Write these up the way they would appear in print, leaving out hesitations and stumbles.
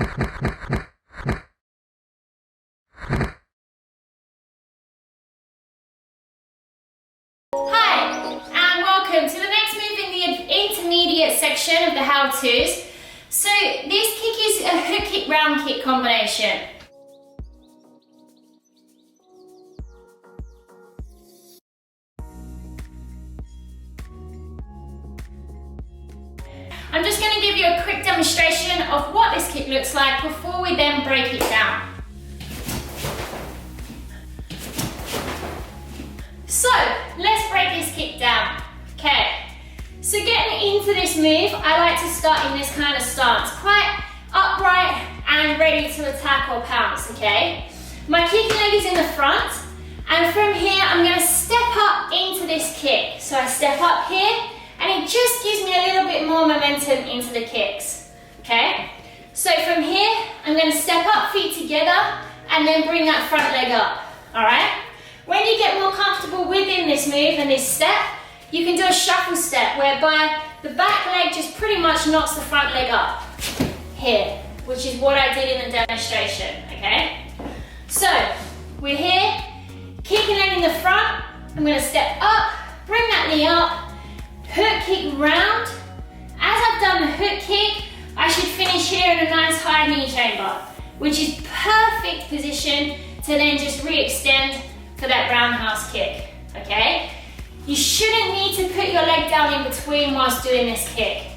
Hi, and welcome to the next move in the intermediate section of the how-tos. So this kick is a hook kick, round kick combination. I'm just going to give you a quick demonstration of what this kick looks like before we then break it down. So, let's break this kick down. Okay, so getting into this move, I like to start in this kind of stance, quite upright and ready to attack or pounce, okay? My kicking leg is in the front, and from here, I'm going to step up into this kick. So I step up here, and it just gives me a little bit more momentum into the kicks, okay? So from here, I'm going to step up, feet together, and then bring that front leg up, all right? When you get more comfortable within this move and this step, you can do a shuffle step whereby the back leg just pretty much knocks the front leg up here, which is what I did in the demonstration, okay? So, we're here, kicking leg in the front, I'm going to step up, bring that knee up, hook kick round. As I've done the hook kick, I should finish here in a nice high knee chamber, which is perfect position to then just re-extend for that roundhouse kick, okay? You shouldn't need to put your leg down in between whilst doing this kick.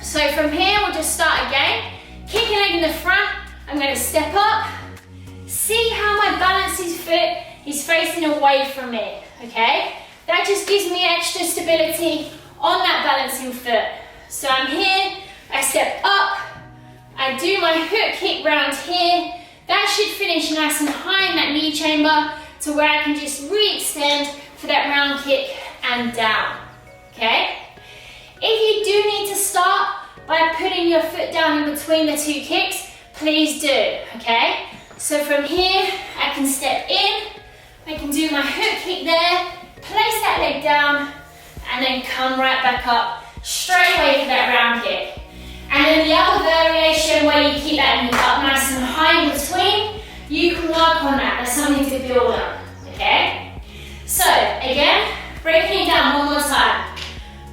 So from here, we'll just start again. Kicking leg in the front, I'm going to step up. See how my balances foot is facing away from me, okay? That just gives me extra stability on that balancing foot. So I'm here, I step up, I do my hook kick round here. That should finish nice and high in that knee chamber to where I can just re-extend for that round kick and down, okay? If you do need to start by putting your foot down in between the two kicks, please do, okay? So from here, I can step in, I can do my hook kick there, place that leg down, and then come right back up, straight away for that round kick. And then the other variation where you keep that knee up nice and high in between, you can work on that. There's something to build on, okay? So, again, breaking it down one more time.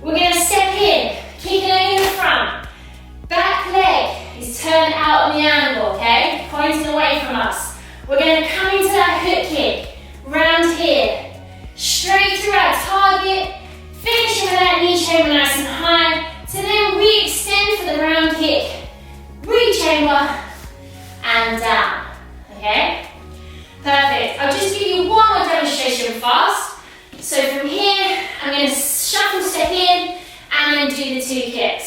We're going to step in, kicking leg in the front. Back leg is turned out on the angle, okay? Pointing away from us. We're going to come into that hook kick, round here, straight through our target, finishing with that knee chamber nice and high, to then re-extend for the round kick, re-chamber, and down, okay? Perfect. I'll just give you one more demonstration fast. So from here, I'm going to shuffle step in, and then do the two kicks.